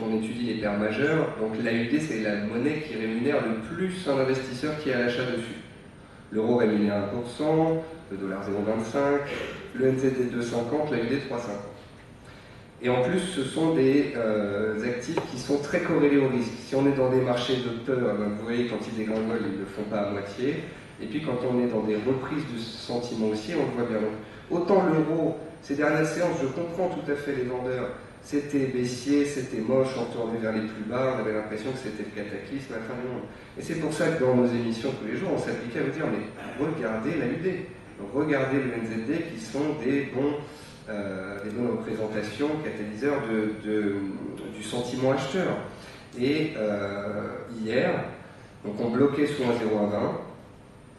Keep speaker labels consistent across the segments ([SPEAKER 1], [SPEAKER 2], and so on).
[SPEAKER 1] on étudie les paires majeures, donc l'AUD c'est la monnaie qui rémunère le plus un investisseur qui est à l'achat dessus. L'euro rémunère 1%, le dollar 0,25, le NZD 2,50, l'AUD 3,50. Et en plus, ce sont des actifs qui sont très corrélés au risque. Si on est dans des marchés de peur, vous voyez, quand ils dégringolent, ils ne le font pas à moitié. Et puis quand on est dans des reprises de sentiment aussi, on le voit bien. Autant l'euro, ces dernières séances, je comprends tout à fait les vendeurs, c'était baissier, c'était moche, on tournait vers les plus bas, on avait l'impression que c'était le cataclysme, la fin du monde. Et c'est pour ça que dans nos émissions tous les jours, on s'appliquait à vous dire, mais regardez l'AUD, regardez le NZD qui sont des bonnes représentations, catalyseurs du sentiment acheteur. Et hier, donc on bloquait sous un 0,20.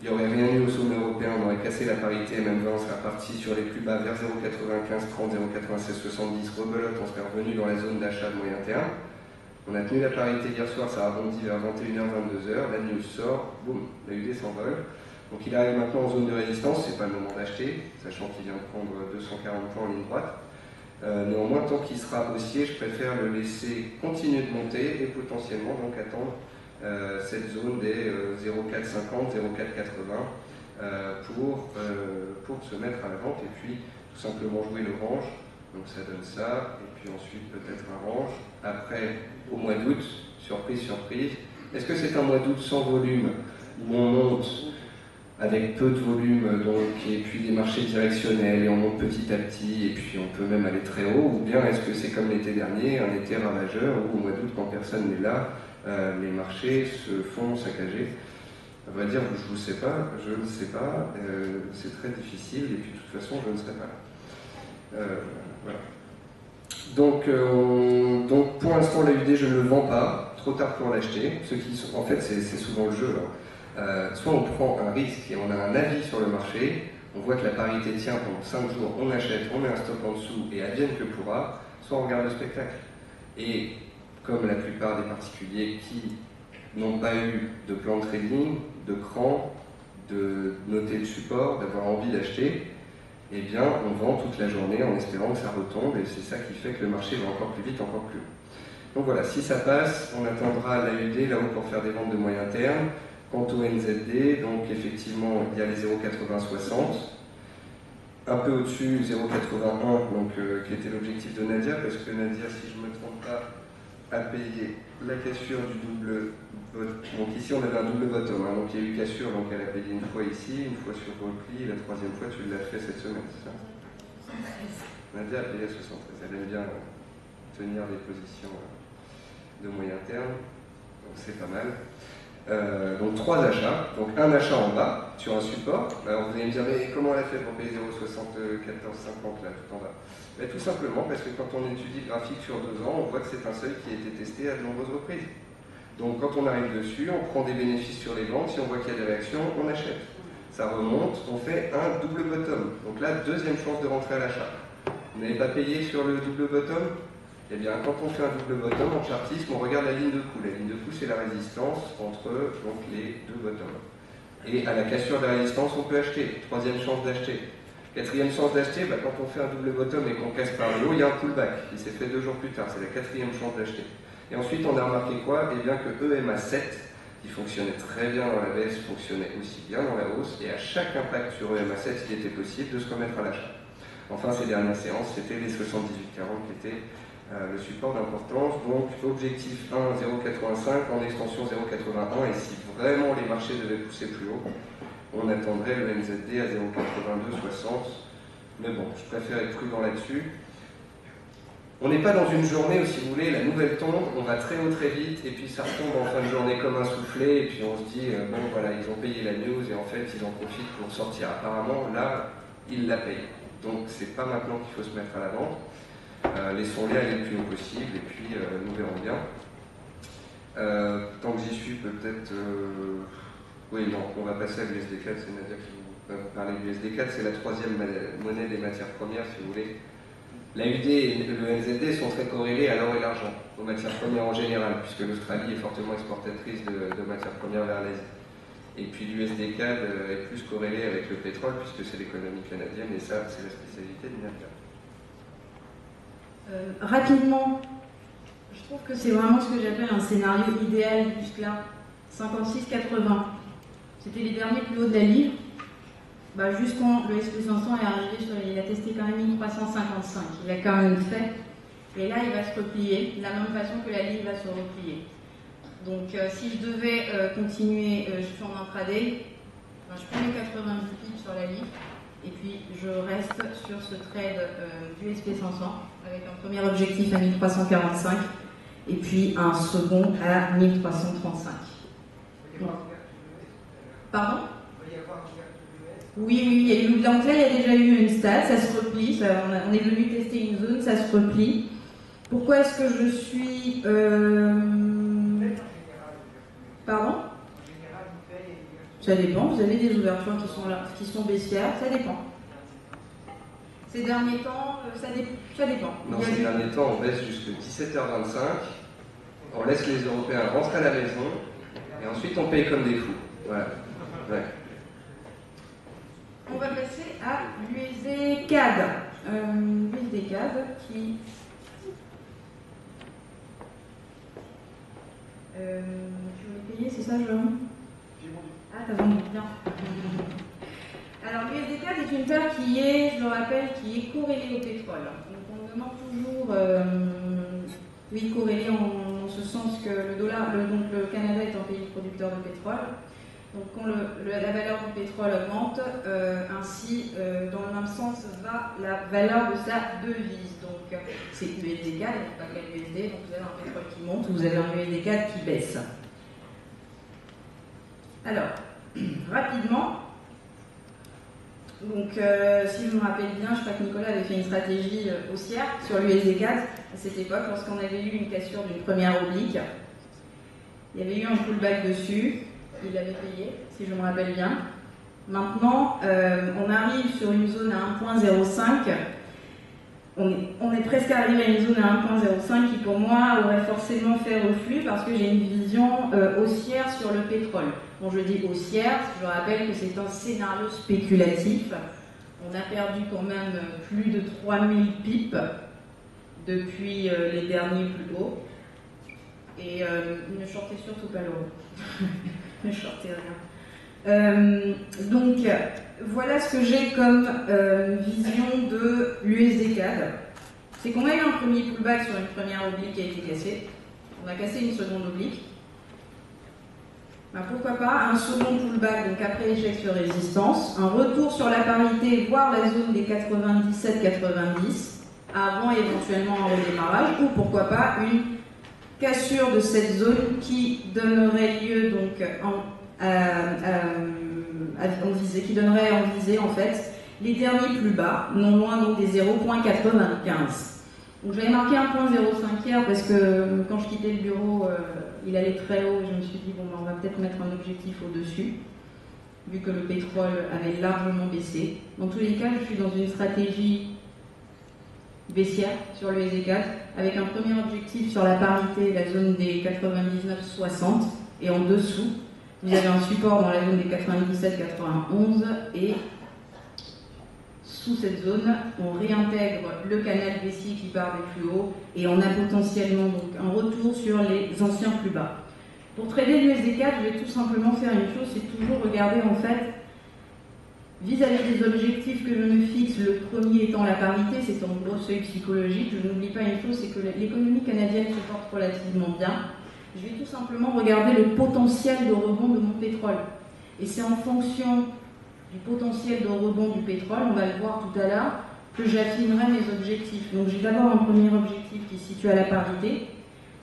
[SPEAKER 1] Il n'y aurait rien eu au sommet européen, on aurait cassé la parité, M20, on serait parti sur les plus bas vers 0,95, 30, 0,96, 70, rebelote, on serait revenu dans la zone d'achat de moyen terme. On a tenu la parité hier soir, ça a rebondi vers 21h, 22h, la news sort, boum, l'AUD s'envole. Donc il arrive maintenant en zone de résistance, c'est pas le moment d'acheter, sachant qu'il vient de prendre 240 points en ligne droite. Néanmoins, tant qu'il sera haussier, je préfère le laisser continuer de monter et potentiellement donc attendre cette zone des 0,450, 0,480 pour se mettre à la vente et puis tout simplement jouer le range. Donc ça donne ça, et puis ensuite peut-être un range. Après, au mois d'août, surprise, surprise. Est-ce que c'est un mois d'août sans volume, où on monte avec peu de volume, donc, et puis des marchés directionnels, et on monte petit à petit, et puis on peut même aller très haut, ou bien est-ce que c'est comme l'été dernier, un été ravageur, où au mois d'août, quand personne n'est là, les marchés se font saccager? À vrai dire, je ne sais pas, c'est très difficile, et puis de toute façon, je ne serai pas là. Voilà. Donc pour l'instant, l'AUD, je ne le vends pas, trop tard pour l'acheter. En fait, c'est souvent le jeu. Soit on prend un risque et on a un avis sur le marché, on voit que la parité tient pendant 5 jours, on achète, on met un stop en dessous et advienne que pourra, soit on regarde le spectacle. Et comme la plupart des particuliers qui n'ont pas eu de plan de trading, de cran, de noter le support, d'avoir envie d'acheter, eh bien on vend toute la journée en espérant que ça retombe, et c'est ça qui fait que le marché va encore plus vite, encore plus haut. Donc voilà, si ça passe, on attendra l'AUD là-haut pour faire des ventes de moyen terme. Quant au NZD, donc effectivement il y a les 0,8060, un peu au-dessus 0,81, donc qui était l'objectif de Nadia, parce que Nadia, si je ne me trompe pas, a payé la cassure du double bottom. Donc ici on avait un double bottom, donc il y a eu cassure, donc elle a payé une fois ici, une fois sur repli, et la troisième fois tu l'as fait cette semaine, c'est ça? Nadia a payé à 73, elle aime bien tenir des positions de moyen terme, donc c'est pas mal. Donc 3 achats, donc un achat en bas sur un support. Alors vous allez me dire, mais comment elle a fait pour payer 0,7450 là tout en bas? Mais tout simplement parce que quand on étudie le graphique sur 2 ans, on voit que c'est un seuil qui a été testé à de nombreuses reprises. Donc quand on arrive dessus, on prend des bénéfices sur les ventes, si on voit qu'il y a des réactions, on achète. Ça remonte, on fait un double bottom. Donc là, deuxième chance de rentrer à l'achat. Vous n'avez pas payé sur le double bottom? Eh bien, quand on fait un double bottom en chartisme, on regarde la ligne de coup. La ligne de coup, c'est la résistance entre donc, les deux bottoms. Et à la cassure de la résistance, on peut acheter. Troisième chance d'acheter. Quatrième chance d'acheter, quand on fait un double bottom et qu'on casse par le haut, il y a un pullback qui s'est fait 2 jours plus tard. C'est la quatrième chance d'acheter. Et ensuite, on a remarqué quoi? Eh bien que EMA7, qui fonctionnait très bien dans la baisse, fonctionnait aussi bien dans la hausse. Et à chaque impact sur EMA7, il était possible de se remettre à l'achat. Enfin, ces dernières séances, c'était les 78,40 qui étaient le support d'importance. Donc objectif 1, 0,85, en extension 0,81, et si vraiment les marchés devaient pousser plus haut, on attendrait le NZD à 0,8260. Mais bon, je préfère être prudent là-dessus. On n'est pas dans une journée où, si vous voulez, la nouvelle tombe, on va très haut très vite, et puis ça retombe en fin de journée comme un soufflet, et puis on se dit, bon voilà, ils ont payé la news, et en fait, ils en profitent pour sortir. Apparemment, là, ils la payent. Donc c'est pas maintenant qu'il faut se mettre à la vente. Laissons-les aller le plus haut possible, et puis nous verrons bien. Tant que j'y suis, peut-être... Oui, non, on va passer à l'USD4, c'est Nadia qui va vous parler de l'USD4, c'est la troisième monnaie des matières premières, si vous voulez. L'AUD et le NZD sont très corrélés à l'or et l'argent, aux matières premières en général, puisque l'Australie est fortement exportatrice de matières premières vers l'Asie. Et puis l'USD4 est plus corrélé avec le pétrole, puisque c'est l'économie canadienne, et ça, c'est la spécialité de Nadia.
[SPEAKER 2] Rapidement, Je trouve que c'est vraiment ce que j'appelle un scénario idéal jusque-là. 56,80. C'était les derniers plus hauts de la livre. Bah, juste quand le SP500 est arrivé, il a testé quand même 1355. Il a quand même fait. Et là, il va se replier, de la même façon que la livre va se replier. Donc, si je devais continuer, je suis en intraday, ben, je prends les 90 pips sur la livre, et puis je reste sur ce trade du SP500, avec un premier objectif à 1345, et puis un second à 1335. Bon. Pardon? Oui, et donc là, il y a déjà eu une stat, ça se replie, on est venu tester une zone, ça se replie. Pourquoi est-ce que je suis... Pardon? Ça dépend, vous avez des ouvertures qui sont baissières, ça dépend. Ces derniers temps, ça dépend.
[SPEAKER 1] Non, ces derniers temps, on baisse jusqu'à 17h25, on laisse les Européens rentrer à la maison, et ensuite on paye comme des fous. Voilà. Ouais.
[SPEAKER 2] On va passer à l'USD CAD. L'USD CAD qui... tu veux payer, c'est ça, Jérôme? Ah, t'as vendu, bien. Alors, l'USD CAD est une paire qui est, je le rappelle, qui est corrélée au pétrole. Donc, on demande toujours, oui, corrélée en ce sens que le dollar, donc le Canada est un pays producteur de pétrole. Donc, quand la valeur du pétrole augmente, ainsi, dans le même sens, va la valeur de sa devise. Donc, c'est USD CAD, pas qu'à l'USD. Donc, vous avez un pétrole qui monte, vous avez un USD CAD qui baisse. Alors, rapidement, donc, si je me rappelle bien, je crois que Nicolas avait fait une stratégie haussière sur l'USD CAD à cette époque, lorsqu'on avait eu une cassure d'une première oblique. Il y avait eu un pullback dessus. Il l'avait payé, si je me rappelle bien. Maintenant, on arrive sur une zone à 1.05. On est presque arrivé à une zone à 1.05 qui, pour moi, aurait forcément fait reflux parce que j'ai une vision haussière sur le pétrole. Bon, je dis haussière, je rappelle que c'est un scénario spéculatif. On a perdu quand même plus de 3000 pips depuis les derniers plus hauts. Et ne shortez surtout pas l'euro. Ne shortez rien. Donc, voilà ce que j'ai comme vision de l'USD CAD. C'est qu'on a eu un premier pullback sur une première oblique qui a été cassée. On a cassé une seconde oblique. Ben, pourquoi pas un second pullback, donc après échec sur résistance, un retour sur la parité, voire la zone des 97-90, avant éventuellement un redémarrage, ou pourquoi pas une cassure de cette zone qui donnerait lieu donc qui donnerait en visée en fait les derniers plus bas, non loin donc des 0.95. Donc j'avais marqué 1.05 hier parce que quand je quittais le bureau, il allait très haut et je me suis dit bon ben, on va peut-être mettre un objectif au-dessus, vu que le pétrole avait largement baissé. Dans tous les cas, je suis dans une stratégie baissière sur le USD4 avec un premier objectif sur la parité, la zone des 99,60 et en dessous vous avez un support dans la zone des 97,91 et sous cette zone on réintègre le canal baissier qui part des plus hauts et on a potentiellement donc un retour sur les anciens plus bas. Pour trader l'USD4, je vais tout simplement faire une chose, c'est toujours regarder en fait vis-à-vis des objectifs que je me fixe, le premier étant la parité, c'est un gros seuil psychologique. Je n'oublie pas une chose, c'est que l'économie canadienne se porte relativement bien. Je vais tout simplement regarder le potentiel de rebond de mon pétrole. Et c'est en fonction du potentiel de rebond du pétrole, on va le voir tout à l'heure, que j'affinerai mes objectifs. Donc j'ai d'abord un premier objectif qui se situe à la parité.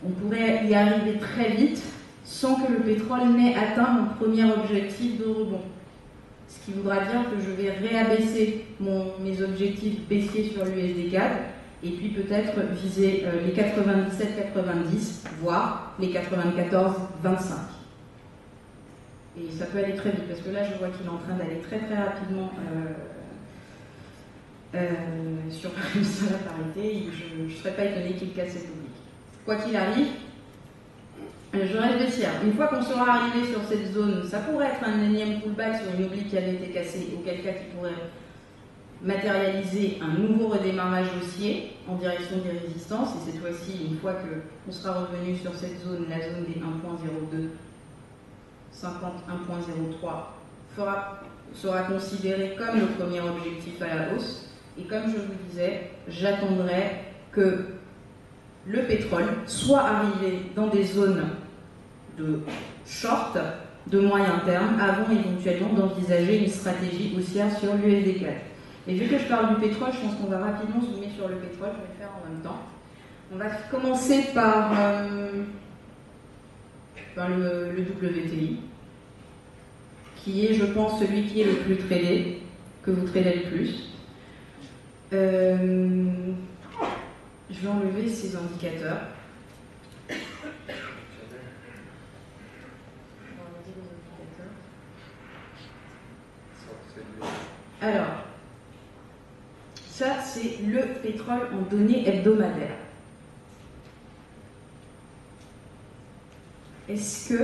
[SPEAKER 2] On pourrait y arriver très vite sans que le pétrole n'ait atteint mon premier objectif de rebond. Ce qui voudra dire que je vais réabaisser mes objectifs baissiers sur l'USD4 et puis peut-être viser les 97-90, voire les 94-25. Et ça peut aller très vite, parce que là je vois qu'il est en train d'aller très très rapidement sur la parité, et je ne serais pas étonnée qu'il casse cette oblique. Quoi qu'il arrive, je reste baissière. Une fois qu'on sera arrivé sur cette zone, ça pourrait être un énième pullback sur une oblique qui avait été cassée, auquel cas qui pourrait matérialiser un nouveau redémarrage haussier en direction des résistances, et cette fois-ci, une fois qu'on sera revenu sur cette zone, la zone des 1.02, 50, 1.03, sera considérée comme le premier objectif à la hausse. Et comme je vous disais, j'attendrai que le pétrole soit arrivé dans des zones de short, de moyen terme, avant éventuellement d'envisager une stratégie haussière sur l'USD4. Et vu que je parle du pétrole, je pense qu'on va rapidement zoomer sur le pétrole, je vais le faire en même temps. On va commencer par le WTI, qui est, je pense, celui qui est le plus tradé, que vous tradez le plus. Je vais enlever ces indicateurs. Alors, ça c'est le pétrole en données hebdomadaires. Est-ce que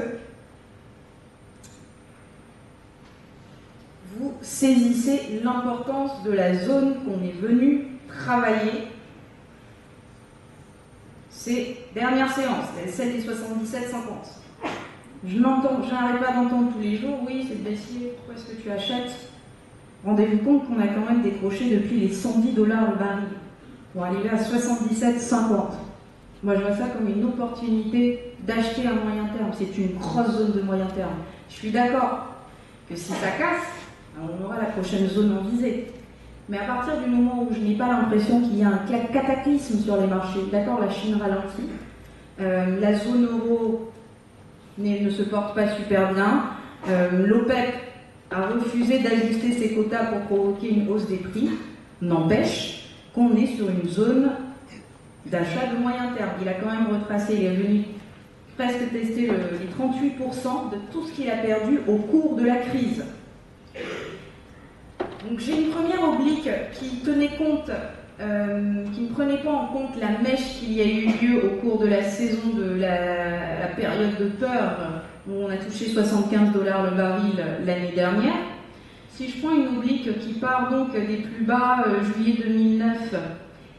[SPEAKER 2] vous saisissez l'importance de la zone qu'on est venu travailler ces dernières séances, celle des 77,50? Je n'arrête pas d'entendre tous les jours, oui, c'est baissier, pourquoi est-ce que tu achètes? Rendez-vous compte qu'on a quand même décroché depuis les 110 $ le baril pour arriver à 77,50. Moi, je vois ça comme une opportunité d'acheter à moyen terme. C'est une grosse zone de moyen terme. Je suis d'accord que si ça casse, on aura la prochaine zone en visée. Mais à partir du moment où je n'ai pas l'impression qu'il y a un cataclysme sur les marchés, d'accord, la Chine ralentit, la zone euro ne se porte pas super bien, l'OPEP a refusé d'ajuster ses quotas pour provoquer une hausse des prix, n'empêche qu'on est sur une zone d'achat de moyen terme. Il a quand même retracé, il est venu presque tester les 38% de tout ce qu'il a perdu au cours de la crise. Donc j'ai une première oblique qui tenait compte, qui ne prenait pas en compte la mèche qu'il y a eu lieu au cours de la saison de la période de peur où on a touché 75 $ le baril l'année dernière. Si je prends une oblique qui part donc des plus bas juillet 2009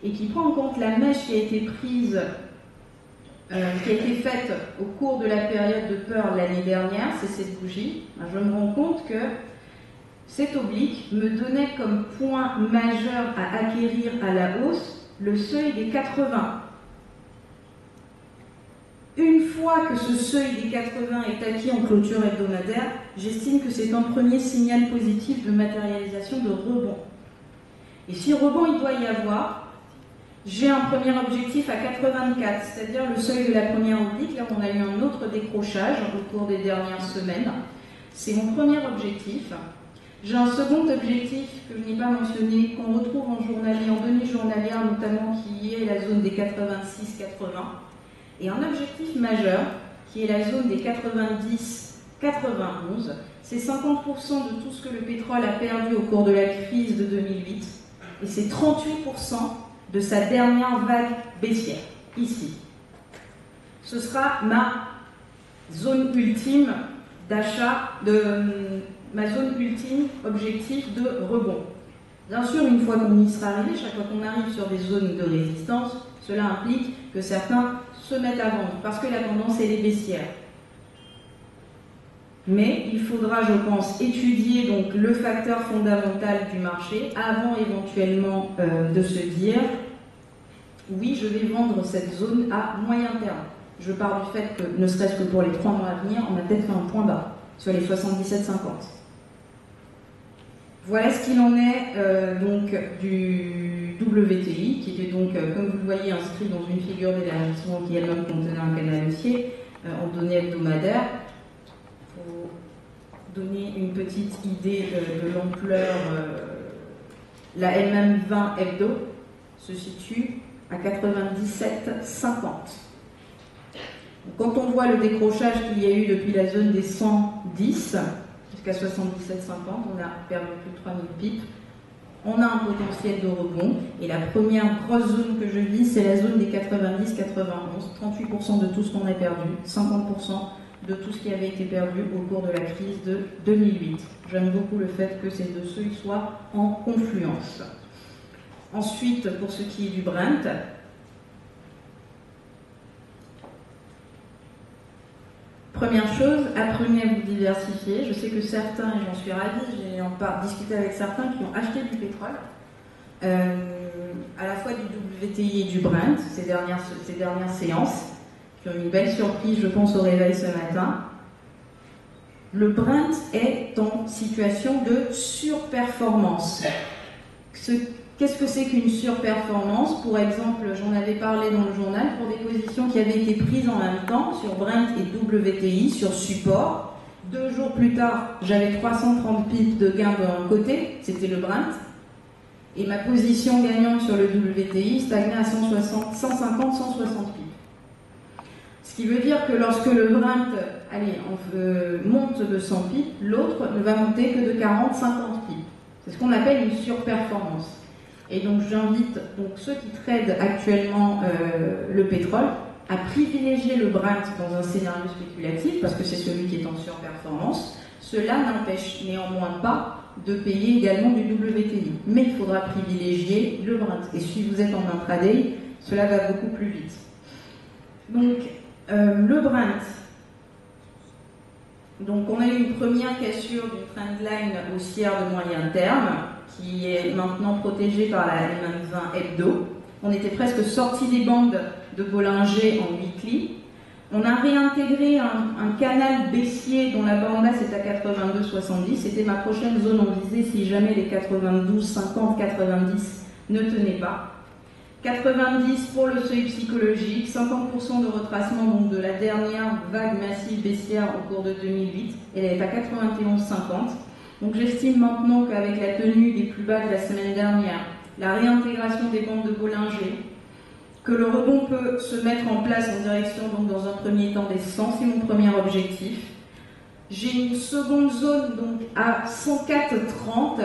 [SPEAKER 2] et qui prend en compte la mèche qui a été prise, qui a été faite au cours de la période de peur l'année dernière, c'est cette bougie, je me rends compte que cette oblique me donnait comme point majeur à acquérir à la hausse le seuil des 80. Une fois que ce seuil des 80 est acquis en clôture hebdomadaire, j'estime que c'est un premier signal positif de matérialisation de rebond. Et si rebond il doit y avoir, j'ai un premier objectif à 84, c'est-à-dire le seuil de la première oblique. Là, on a eu un autre décrochage au cours des dernières semaines. C'est mon premier objectif. J'ai un second objectif que je n'ai pas mentionné, qu'on retrouve en journalier, en demi journalière notamment, qui est la zone des 86-80. Et un objectif majeur, qui est la zone des 90-91. C'est 50% de tout ce que le pétrole a perdu au cours de la crise de 2008. Et c'est 38% de sa dernière vague baissière, ici. Ce sera ma zone ultime d'achat, ma zone ultime objectif de rebond. Bien sûr, une fois qu'on y sera arrivé, chaque fois qu'on arrive sur des zones de résistance, cela implique que certains se mettent à vendre, parce que la tendance elle est baissière. Mais il faudra, je pense, étudier donc le facteur fondamental du marché avant éventuellement de se dire oui, je vais vendre cette zone à moyen terme. Je pars du fait que, ne serait-ce que pour les 3 mois à venir, on a peut-être fait un point bas sur les 77,50. Voilà ce qu'il en est donc du WTI, qui était donc, comme vous le voyez, inscrit dans une figure d'élargissement qui elle-même contenait un canal haussier en données hebdomadaires. Pour donner une petite idée de l'ampleur, la MM20 hebdo se situe à 97,50. Quand on voit le décrochage qu'il y a eu depuis la zone des 110 jusqu'à 77,50, on a perdu plus de 3000 pips. On a un potentiel de rebond. Et la première grosse zone que je vise, c'est la zone des 90-91. 38% de tout ce qu'on a perdu, 50% de tout ce qui avait été perdu au cours de la crise de 2008. J'aime beaucoup le fait que ces deux seuils soient en confluence. Ensuite, pour ce qui est du Brent, première chose, apprenez à vous diversifier. Je sais que certains, et j'en suis ravie, j'ai discuté avec certains qui ont acheté du pétrole, à la fois du WTI et du Brent, ces dernières séances, qui ont une belle surprise, je pense, au réveil ce matin. Le Brent est en situation de surperformance. Qu'est-ce que c'est qu'une surperformance? Pour exemple, j'en avais parlé dans le journal, pour des positions qui avaient été prises en même temps, sur Brent et WTI, sur support. 2 jours plus tard, j'avais 330 pips de gain d'un côté, c'était le Brent. Et ma position gagnante sur le WTI stagnait à 150, 160 pips. Ce qui veut dire que lorsque le Brent monte de 100 pips, l'autre ne va monter que de 40-50 pips. C'est ce qu'on appelle une surperformance. Et donc j'invite ceux qui tradent actuellement le pétrole à privilégier le Brent dans un scénario spéculatif, parce que c'est celui qui est en surperformance. Cela n'empêche néanmoins pas de payer également du WTI. Mais il faudra privilégier le Brent. Et si vous êtes en intraday, cela va beaucoup plus vite. Donc, le Brent. Donc, on a eu une première cassure d'une trendline haussière de moyen terme, qui est maintenant protégée par la M20 hebdo. On était presque sorti des bandes de Bollinger en weekly. On a réintégré un canal baissier dont la bande basse est à 82,70. C'était ma prochaine zone en visée si jamais les 92, 50, 90 ne tenaient pas. 90 pour le seuil psychologique, 50% de retracement donc de la dernière vague massive baissière au cours de 2008. Elle est à 91,50. Donc j'estime maintenant qu'avec la tenue des plus bas de la semaine dernière, la réintégration des bandes de Bollinger, que le rebond peut se mettre en place en direction, donc dans un premier temps, des 100, c'est mon premier objectif. J'ai une seconde zone donc à 104,30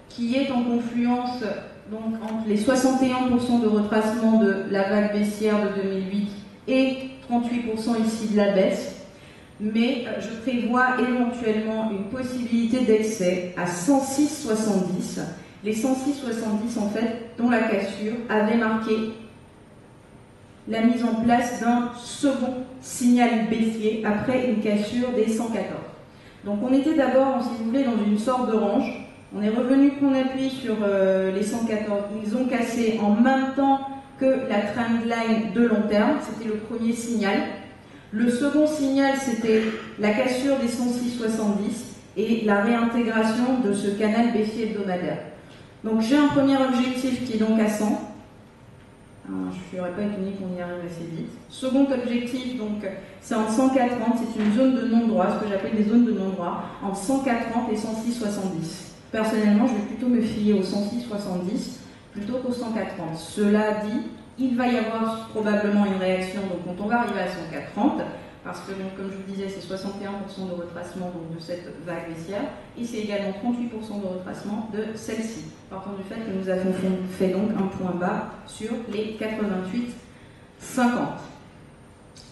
[SPEAKER 2] qui est en confluence donc entre les 61% de retracement de la vague baissière de 2008 et 38% ici de la baisse. Mais je prévois éventuellement une possibilité d'excès à 106,70. Les 106,70 en fait, dont la cassure avait marqué la mise en place d'un second signal baissier après une cassure des 114. Donc on était d'abord, si vous voulez, dans une sorte de range. On est revenu qu'on appuie sur les 114. Ils ont cassé en même temps que la trendline de long terme. C'était le premier signal. Le second signal, c'était la cassure des 106,70 et la réintégration de ce canal baissier hebdomadaire. Donc j'ai un premier objectif qui est donc à 100. Je ne serais pas étonnée qu'on y arrive assez vite. Second objectif, donc, c'est en 140, c'est une zone de non-droit, ce que j'appelle des zones de non-droit, entre 140 et 106,70. Personnellement, je vais plutôt me fier aux 106,70 plutôt qu'aux 140. Cela dit, il va y avoir probablement une réaction donc, quand on va arriver à 140, parce que, donc, comme je vous disais, c'est 61% de retracement donc, de cette vague baissière, et c'est également 38% de retracement de celle-ci, partant du fait que nous avons fait donc un point bas sur les 88,50.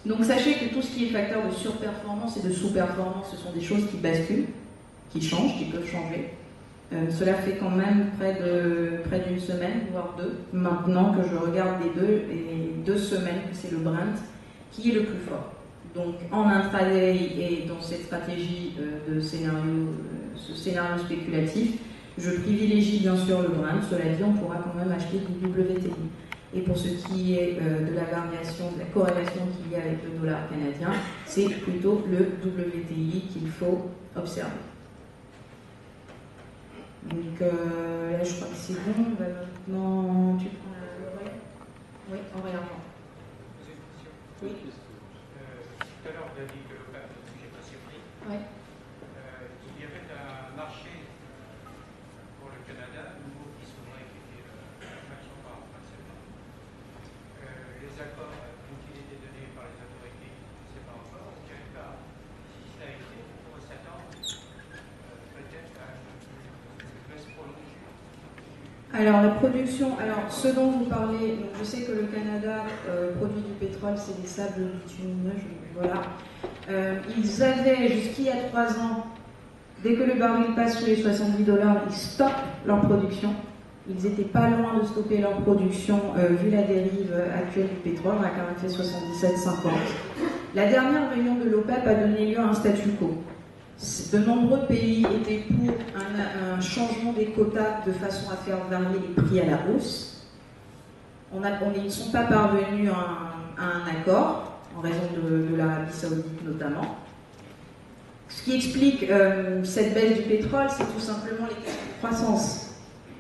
[SPEAKER 2] Donc sachez que tout ce qui est facteur de surperformance et de sous-performance, ce sont des choses qui basculent, qui changent, qui peuvent changer. Cela fait quand même près d'une semaine, voire deux, maintenant que je regarde les 2 semaines que c'est le Brent qui est le plus fort. Donc en intraday et dans cette stratégie de scénario, ce scénario spéculatif, je privilégie bien sûr le Brent. Cela dit, on pourra quand même acheter du WTI. Et pour ce qui est de la variation, de la corrélation qu'il y a avec le dollar canadien, c'est plutôt le WTI qu'il faut observer. Donc là, je crois que c'est bon. On va maintenant. Tu prends l'oreille? Oui, en regardant. Oui.
[SPEAKER 3] Tout à l'heure, vous avez dit que le peuple ne bougeait pas ses prix.
[SPEAKER 2] Oui.
[SPEAKER 3] Il y avait un marché pour le Canada, nouveau qui s'ouvrait, qui était l'action par septembre. Les accords ont été donnés par les autorités, je ne sais pas encore. Quel cas, si cela a été, on pourrait s'attendre peut-être à une baisse prolongée.
[SPEAKER 2] Alors la production, alors ce dont vous parlez, donc je sais que le Canada produit du pétrole, c'est des sables bitumineux, voilà. Ils avaient jusqu'il y a 3 ans, dès que le baril passe sous les $70, ils stoppent leur production. Ils n'étaient pas loin de stopper leur production vu la dérive actuelle du pétrole, on a quand même fait 77,50. La dernière réunion de l'OPEP a donné lieu à un statu quo. De nombreux pays étaient pour un changement des quotas de façon à faire varier les prix à la hausse. Ils ne sont pas parvenus à un accord, en raison de l'Arabie Saoudite notamment. Ce qui explique cette baisse du pétrole, c'est tout simplement les questions de croissance.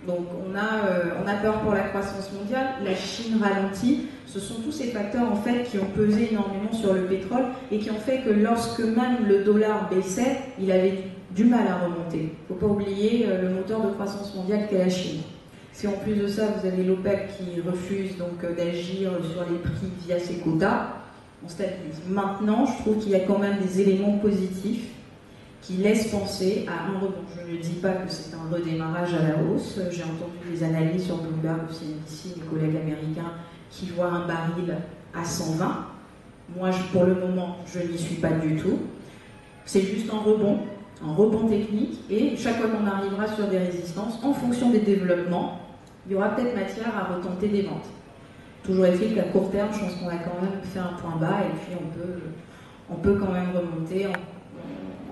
[SPEAKER 2] Donc on a peur pour la croissance mondiale, la Chine ralentit. Ce sont tous ces facteurs en fait qui ont pesé énormément sur le pétrole et qui ont fait que lorsque même le dollar baissait, il avait du mal à remonter. Il ne faut pas oublier le moteur de croissance mondiale qu'est la Chine. Si en plus de ça vous avez l'OPEP qui refuse donc d'agir sur les prix via ses quotas, on stabilise. Maintenant, je trouve qu'il y a quand même des éléments positifs qui laissent penser à un rebond. Je ne dis pas que c'est un redémarrage à la hausse. J'ai entendu des analyses sur Bloomberg ou CNBC, mes collègues américains, qui voient un baril à 120. Moi, pour le moment, je n'y suis pas du tout. C'est juste un rebond technique, et chaque fois qu'on arrivera sur des résistances, en fonction des développements, il y aura peut-être matière à retenter des ventes. Toujours est-il qu'à court terme, je pense qu'on a quand même fait un point bas, et puis on peut quand même remonter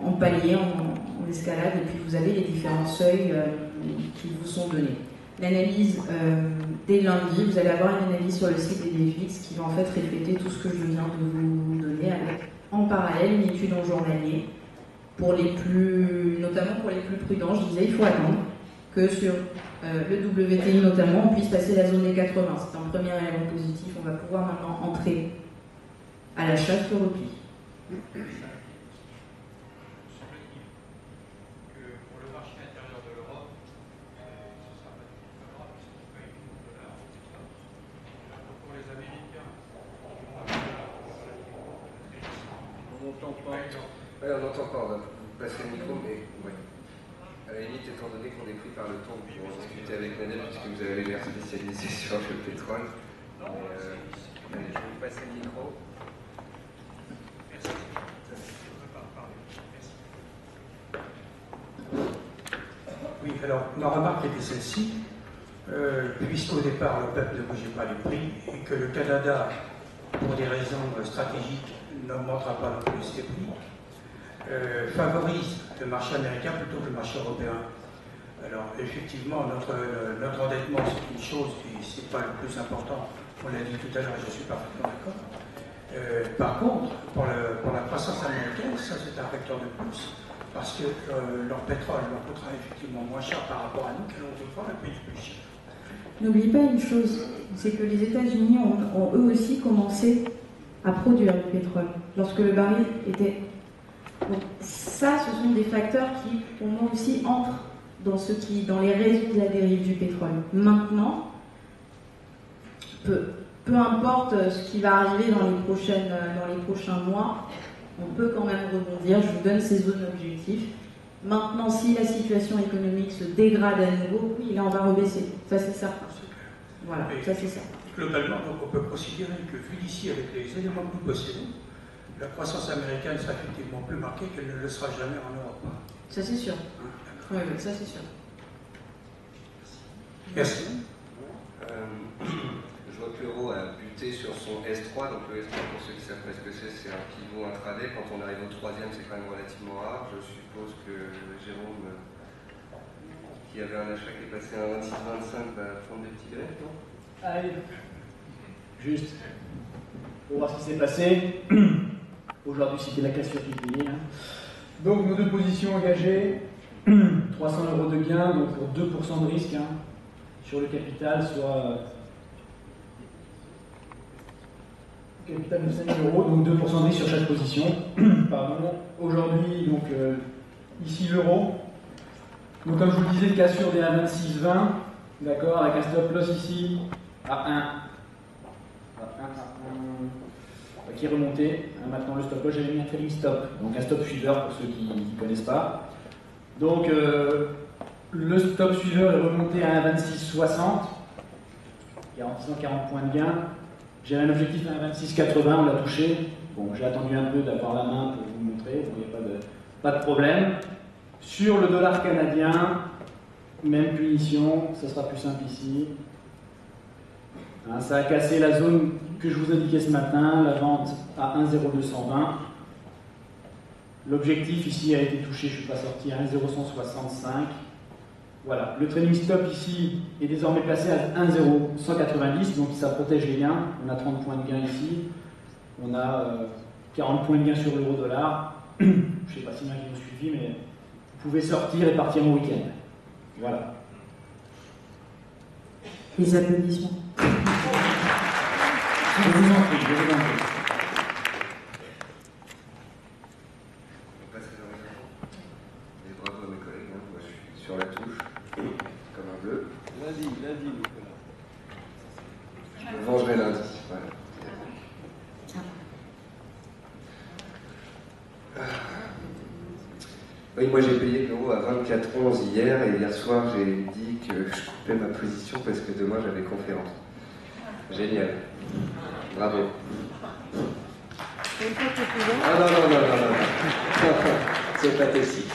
[SPEAKER 2] en palier, en escalade, et puis vous avez les différents seuils qui vous sont donnés. L'analyse dès lundi, vous allez avoir une analyse sur le site des DFX qui va en fait refléter tout ce que je viens de vous donner, avec en parallèle une étude en journalier notamment pour les plus prudents. Je disais, il faut attendre que sur le WTI notamment, on puisse passer la zone des 80. C'est un premier élément positif. On va pouvoir maintenant entrer à l'achat sur le pli.
[SPEAKER 1] Ouais, on n'entend pas, on va passer le micro, mais ouais. À la limite, étant donné qu'on est pris par le temps, pour en discuter avec Nadège, puisque vous avez l'air spécialisé sur le pétrole. Allez, je vais vous passer le micro. Merci.
[SPEAKER 3] Oui, alors ma remarque était celle-ci. Puisqu'au départ le peuple ne bougeait pas les prix et que le Canada, pour des raisons stratégiques, n'augmentera pas non plus ses prix, favorise le marché américain plutôt que le marché européen. Alors effectivement, notre endettement c'est une chose et ce n'est pas le plus important, on l'a dit tout à l'heure et je suis parfaitement d'accord. Par contre, pour la croissance américaine, ça c'est un facteur de plus, parce que leur pétrole leur coûtera effectivement moins cher par rapport à nous, qu'à l'autre fois le pays plus cher.
[SPEAKER 2] N'oubliez pas une chose, c'est que les États-Unis ont eux aussi commencé à produire du pétrole lorsque le baril était. Donc ça, ce sont des facteurs qui, pour moi aussi, entrent dans les raisons de la dérive du pétrole. Maintenant, peu importe ce qui va arriver dans les prochains mois, on peut quand même rebondir. Je vous donne ces zones objectifs. Maintenant, si la situation économique se dégrade à nouveau, oui, là on va rebaisser. Ça c'est certain. Voilà, ça c'est ça.
[SPEAKER 3] Globalement, donc, on peut considérer que vu d'ici avec les éléments que nous possédons, la croissance américaine sera effectivement plus marquée qu'elle ne le sera jamais en Europe.
[SPEAKER 2] Ça c'est sûr. Oui, ça c'est sûr.
[SPEAKER 3] Merci.
[SPEAKER 1] Je vois que l'euro a buté sur son S3, donc le S3, pour ceux qui savent pas ce que c'est un pivot intraday. Quand on arrive au troisième, c'est quand même relativement rare. Je suppose que Jérôme, qui avait un achat qui est passé à 26,25, va prendre des petits greffes, non?
[SPEAKER 4] Allez, juste pour voir ce qui s'est passé. Aujourd'hui, c'était la cassure qui payait. Donc, nos deux positions engagées, 300 € de gain, donc pour 2% de risque sur le capital, soit capital de 5 000 €, donc 2% de risque sur chaque position. Pardon. Aujourd'hui, donc ici l'euro. Donc, comme je vous le disais, cassure des 1,2620, d'accord, avec un stop loss ici à 1. Qui est remonté. Maintenant, le stop loss, j'avais mis un trailing stop, donc un stop feeder pour ceux qui ne connaissent pas. Donc, Le stop suiveur est remonté à 1,2660, garantissant 40 points de gain. J'avais un objectif à 1,2680, on l'a touché. Bon, j'ai attendu un peu d'avoir la main pour vous montrer, bon, il n'y a pas de problème. Sur le dollar canadien, même punition, ça sera plus simple ici. Hein, ça a cassé la zone que je vous indiquais ce matin, la vente à 1,0220. L'objectif ici a été touché, je ne suis pas sorti, à 1,0165. Voilà, le trailing stop ici est désormais placé à 1,0190, donc ça protège les gains. On a 30 points de gain ici, on a 40 points de gain sur l'euro-dollar. Je ne sais pas si il y en a qui m'ont suivi, mais vous pouvez sortir et partir en week-end. Voilà.
[SPEAKER 2] Les applaudissements.
[SPEAKER 4] Je vous en prie, je vous en prie.
[SPEAKER 1] Et bravo à mes collègues, hein. Moi je suis sur la touche, comme un bleu.
[SPEAKER 5] Lundi, Nicolas.
[SPEAKER 1] Je me vengerai lundi. Voilà. Oui, moi j'ai payé l'euro à 24,11 hier et hier soir j'ai dit que je coupais ma position parce que demain j'avais conférence. Génial. Bravo. Ah non. C'est pathétique.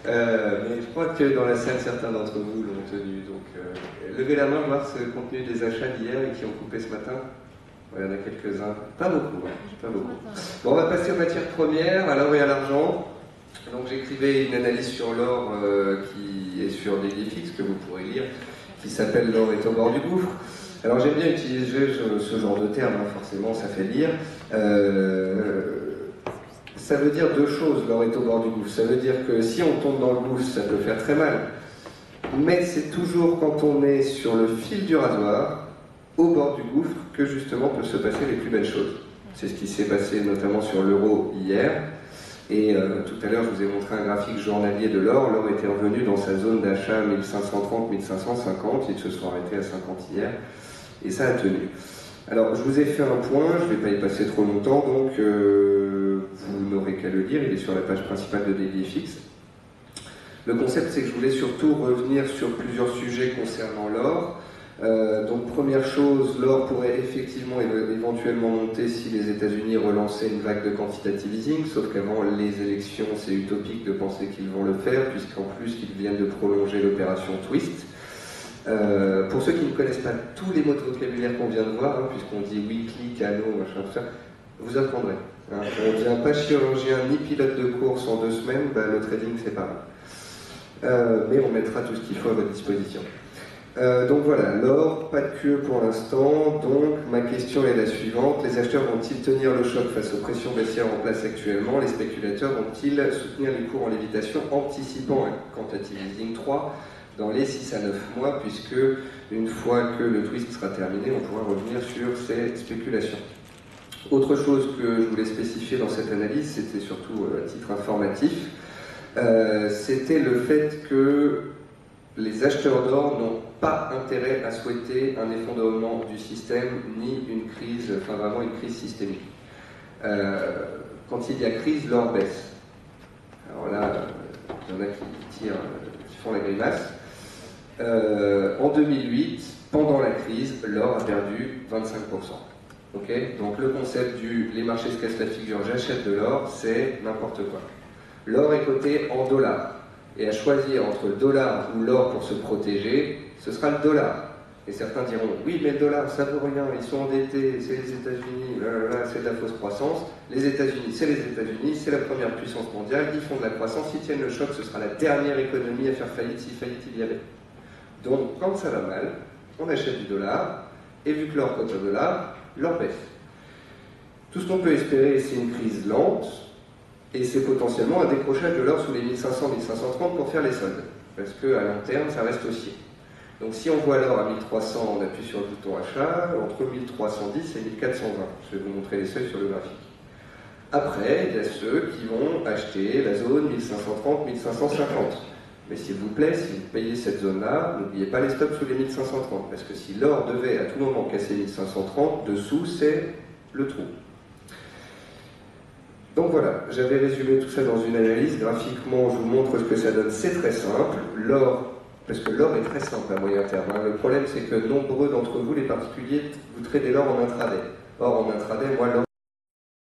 [SPEAKER 1] Mais je crois que dans la salle, certains d'entre vous l'ont tenu. Donc, levez la main, voir ce contenu des achats d'hier et qui ont coupé ce matin. Ouais, il y en a quelques-uns. Pas beaucoup, hein. Pas beaucoup. Bon, on va passer aux matières premières, à l'or et à l'argent. Donc, j'écrivais une analyse sur l'or qui est sur DailyFix, que vous pourrez lire, qui s'appelle L'or est au bord du gouffre. Alors, j'aime bien utiliser ce genre de terme, hein, forcément, ça fait lire. Ça veut dire deux choses, l'or est au bord du gouffre. Ça veut dire que si on tombe dans le gouffre, ça peut faire très mal. Mais c'est toujours quand on est sur le fil du rasoir, au bord du gouffre, que justement peuvent se passer les plus belles choses. C'est ce qui s'est passé notamment sur l'euro hier. Et tout à l'heure, je vous ai montré un graphique journalier de l'or. L'or était revenu dans sa zone d'achat 1530-1550. Ils se sont arrêtés à 50 hier. Et ça a tenu. Alors, je vous ai fait un point, je ne vais pas y passer trop longtemps, donc vous n'aurez qu'à le lire, il est sur la page principale de DailyFix. Le concept, c'est que je voulais surtout revenir sur plusieurs sujets concernant l'or. Donc, première chose, l'or pourrait effectivement éventuellement monter si les États-Unis relançaient une vague de quantitative easing, sauf qu'avant les élections, c'est utopique de penser qu'ils vont le faire, puisqu'en plus, ils viennent de prolonger l'opération Twist. Pour ceux qui ne connaissent pas tous les mots de vocabulaire qu'on vient de voir, hein, puisqu'on dit weekly, cano, machin, tout ça, vous apprendrez. Hein. On ne devient pas chirurgien ni pilote de course en 2 semaines, bah, le trading c'est pareil. Mais on mettra tout ce qu'il faut à votre disposition. Donc voilà, l'or, pas de queue pour l'instant, donc ma question est la suivante. Les acheteurs vont-ils tenir le choc face aux pressions baissières en place actuellement? Les spéculateurs vont-ils soutenir les cours en lévitation, anticipant un quantitative easing 3 dans les 6 à 9 mois, puisque une fois que le twist sera terminé, on pourra revenir sur ces spéculations. Autre chose que je voulais spécifier dans cette analyse, c'était surtout à titre informatif, c'était le fait que les acheteurs d'or n'ont pas intérêt à souhaiter un effondrement du système, ni une crise, enfin vraiment une crise systémique. Quand il y a crise, l'or baisse. Alors là, il y en a qui font la grimace. En 2008, pendant la crise, l'or a perdu 25%. Okay, donc le concept du les marchés se cassent la figure, j'achète de l'or, c'est n'importe quoi. L'or est coté en dollars. Et à choisir entre le dollar ou l'or pour se protéger, ce sera le dollar. Et certains diront, oui mais le dollar ça vaut rien, ils sont endettés, c'est les États-Unis, c'est de la fausse croissance. Les États-Unis, c'est la première puissance mondiale, ils font de la croissance, ils tiennent le choc, ce sera la dernière économie à faire faillite si faillite il y avait. Donc quand ça va mal, on achète du dollar, et vu que l'or cote au dollar, l'or baisse. Tout ce qu'on peut espérer, c'est une crise lente, et c'est potentiellement un décrochage de l'or sous les 1500-1530 pour faire les soldes. Parce qu'à long terme, ça reste haussier. Donc si on voit l'or à 1300, on appuie sur le bouton achat, entre 1310 et 1420. Je vais vous montrer les seuils sur le graphique. Après, il y a ceux qui vont acheter la zone 1530-1550. Mais s'il vous plaît, si vous payez cette zone-là, n'oubliez pas les stops sous les 1530. Parce que si l'or devait à tout moment casser 1530, dessous, c'est le trou. Donc voilà, j'avais résumé tout ça dans une analyse. Graphiquement, je vous montre ce que ça donne. C'est très simple. L'or, parce que l'or est très simple à moyen terme. Hein. Le problème, c'est que nombreux d'entre vous, les particuliers, vous tradez l'or en intraday. Or, en intraday, moi, l'or